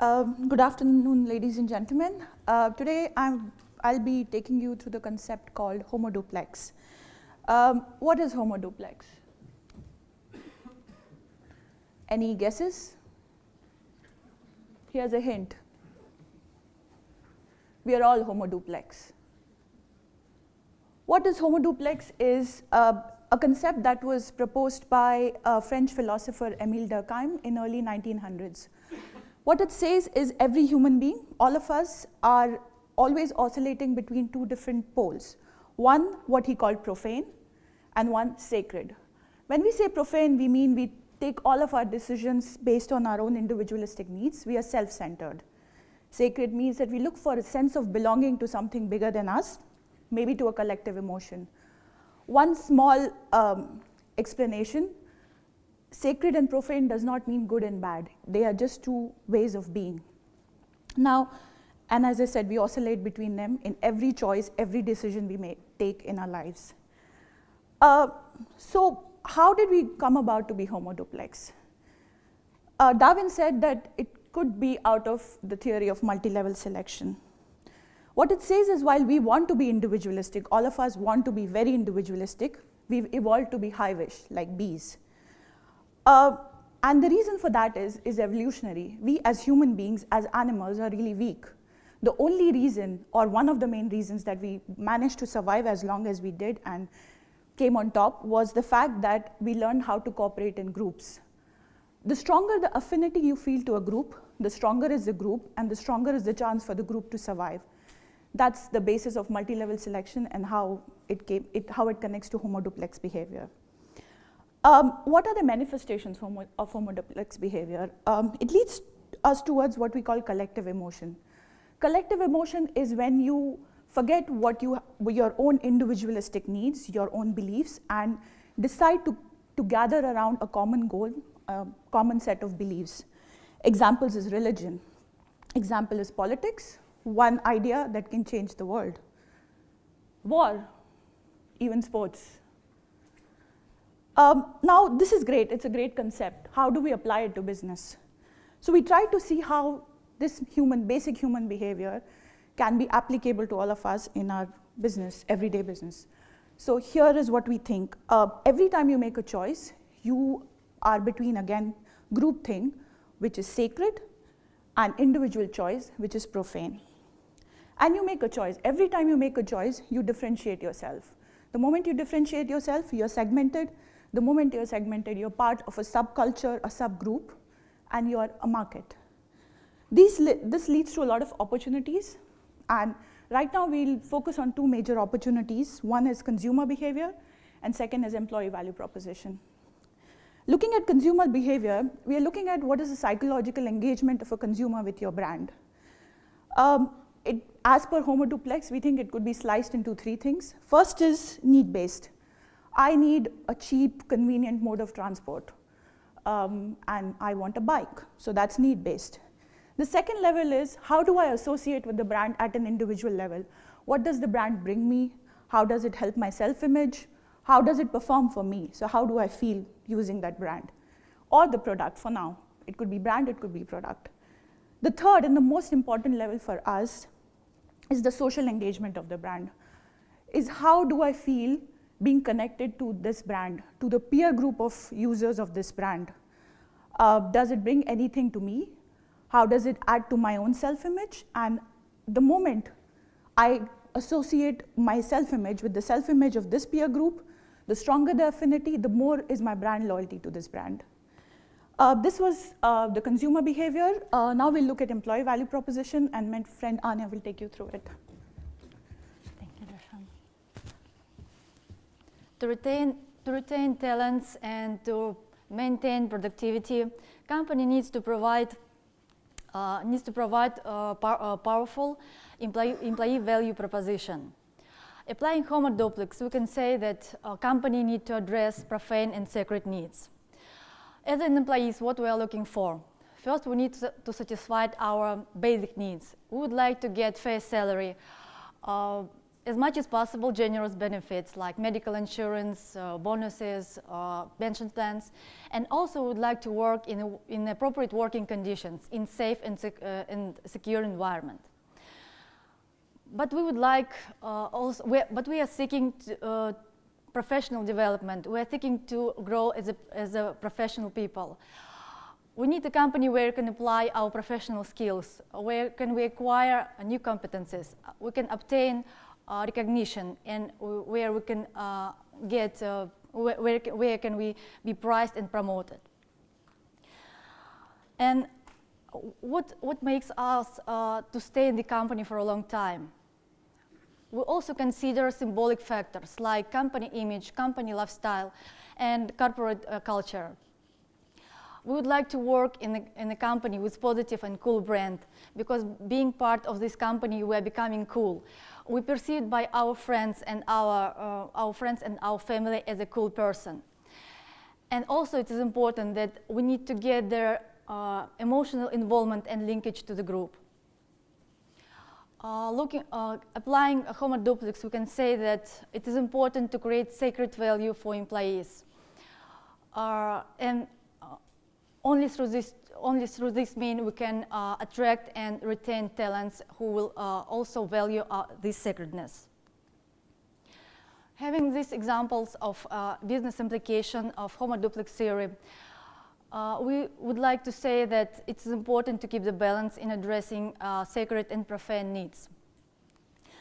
Good afternoon, ladies and gentlemen. Today I'll be taking you through the concept called Homo Duplex. What is Homo Duplex? Any guesses? Here's a hint. We are all Homo Duplex. What is Homo Duplex is a concept that was proposed by French philosopher Émile Durkheim in early 1900s. What it says is every human being, all of us, are always oscillating between two different poles. One, what he called profane, and one, sacred. When we say profane, we mean we take all of our decisions based on our own individualistic needs. We are self-centered. Sacred means that we look for a sense of belonging to something bigger than us, maybe to a collective emotion. One small explanation. Sacred and profane does not mean good and bad. They are just two ways of being. Now, and as I said, we oscillate between them in every choice, every decision we may take in our lives. So how did we come about to be Homo Duplex? Darwin said that it could be out of the theory of multi-level selection. What it says is while we want to be individualistic, all of us want to be very individualistic, we've evolved to be hivish, like bees. And the reason for that is evolutionary. We as human beings, as animals, are really weak. The only reason, or one of the main reasons that we managed to survive as long as we did and came on top, was the fact that we learned how to cooperate in groups. The stronger the affinity you feel to a group, the stronger is the group, and the stronger is the chance for the group to survive. That's the basis of multi-level selection and how it connects to Homo Duplex behavior. What are the manifestations of Homo Duplex behavior? It leads us towards what we call collective emotion. Collective emotion is when you forget what your own individualistic needs, your own beliefs, and decide to gather around a common goal, a common set of beliefs. Examples is religion. Example is politics, one idea that can change the world. War, even sports. Now, this is great. It's a great concept. How do we apply it to business? So we try to see how this basic human behavior can be applicable to all of us in our business, everyday business. So here is what we think. Every time you make a choice, you are between, again, group thing, which is sacred, and individual choice, which is profane. And you make a choice. Every time you make a choice, you differentiate yourself. The moment you differentiate yourself, you're segmented. The moment you're segmented, you're part of a subculture, a subgroup, and you're a market. This leads to a lot of opportunities, and right now we'll focus on two major opportunities. One is consumer behavior, and second is employee value proposition. Looking at consumer behavior, we are looking at what is the psychological engagement of a consumer with your brand. As per Homo Duplex, we think it could be sliced into three things. First is need-based. I need a cheap, convenient mode of transport, and I want a bike, so that's need-based. The second level is, how do I associate with the brand at an individual level? What does the brand bring me? How does it help my self-image? How does it perform for me? So how do I feel using that brand? Or the product for now. It could be brand, it could be product. The third and the most important level for us is the social engagement of the brand. Is how do I feel being connected to this brand, to the peer group of users of this brand? Does it bring anything to me? How does it add to my own self-image? And the moment I associate my self-image with the self-image of this peer group, the stronger the affinity, the more is my brand loyalty to this brand. This was the consumer behavior. Now we'll look at employee value proposition, and my friend Anya will take you through it. Thank you, Darshan. To retain talents and to maintain productivity, company needs to provide a powerful employee value proposition. Applying Homo Duplex, we can say that a company needs to address profane and sacred needs. As an employees, what we are looking for? First, we need to satisfy our basic needs. We would like to get fair salary, as much as possible, generous benefits like medical insurance, bonuses, pension plans, and also would like to work in appropriate working conditions, in safe and secure environment. But we would like but we are seeking professional development. We are seeking to grow as a professional people. We need a company where we can apply our professional skills, where can we acquire new competencies, we can obtain recognition, and where we can get, where can we be prized and promoted. And what makes us to stay in the company for a long time? We also consider symbolic factors like company image, company lifestyle, and corporate culture. We would like to work in a company with positive and cool brand, because being part of this company, we are becoming cool. We perceived by our friends and our family as a cool person. And also it is important that we need to get their emotional involvement and linkage to the group. Applying a Homo Duplex, we can say that it is important to create sacred value for employees. Only through this means we can attract and retain talents who will also value this sacredness. Having these examples of business implication of Homo Duplex theory, we would like to say that it's important to keep the balance in addressing sacred and profane needs.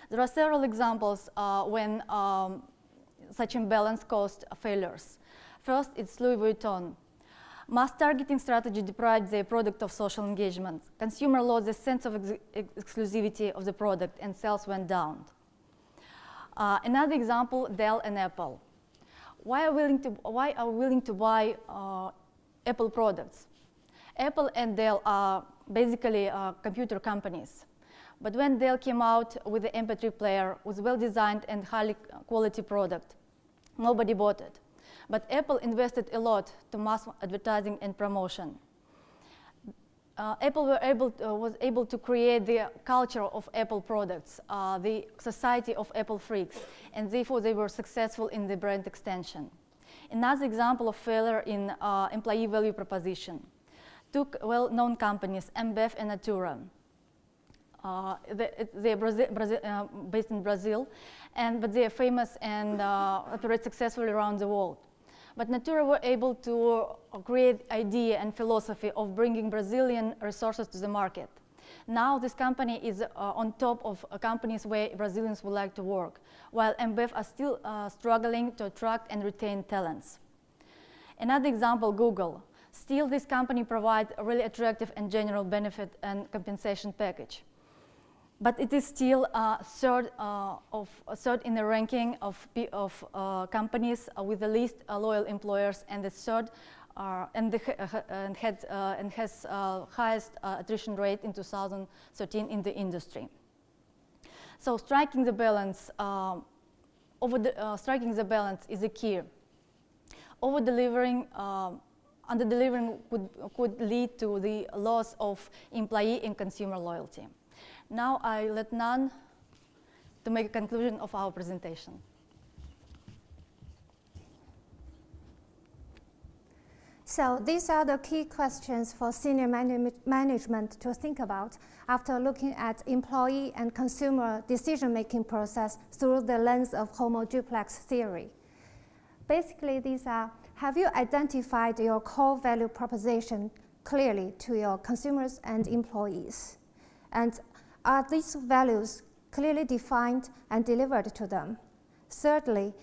There are several examples when such imbalance caused failures. First, it's Louis Vuitton. Mass targeting strategy deprived their product of social engagement. Consumer lost the sense of exclusivity of the product, and sales went down. Another example, Dell and Apple. Why are we willing to buy Apple products? Apple and Dell are basically computer companies. But when Dell came out with the MP3 player with well-designed and highly quality product, nobody bought it. But Apple invested a lot to mass advertising and promotion. Apple was able to create the culture of Apple products, the society of Apple freaks, and therefore they were successful in the brand extension. Another example of failure in employee value proposition. Two well-known companies, Ambev and Natura. They're based in Brazil, but they are famous and operate successfully around the world. But Natura were able to create idea and philosophy of bringing Brazilian resources to the market. Now this company is on top of companies where Brazilians would like to work, while Ambev are still struggling to attract and retain talents. Another example, Google. Still, this company provides a really attractive and general benefit and compensation package. But it is still third in the ranking of companies with the least loyal employers, and the third and has highest attrition rate in 2013 in the industry. So striking the balance, striking the balance is a key. Over-delivering, under-delivering could lead to the loss of employee and consumer loyalty. Now I let Nan to make a conclusion of our presentation. So these are the key questions for senior management to think about after looking at employee and consumer decision-making process through the lens of Homo Duplex theory. Basically, these are, have you identified your core value proposition clearly to your consumers and employees? And are these values clearly defined and delivered to them? Thirdly,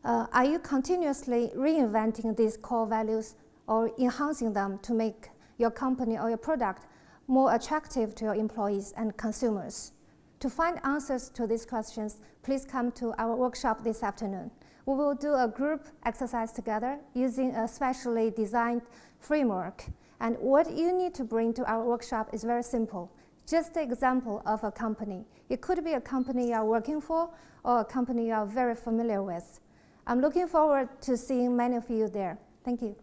are you continuously reinventing these core values or enhancing them to make your company or your product more attractive to your employees and consumers? To find answers to these questions, please come to our workshop this afternoon. We will do a group exercise together using a specially designed framework. And what you need to bring to our workshop is very simple. Just an example of a company. It could be a company you are working for or a company you are very familiar with. I'm looking forward to seeing many of you there. Thank you.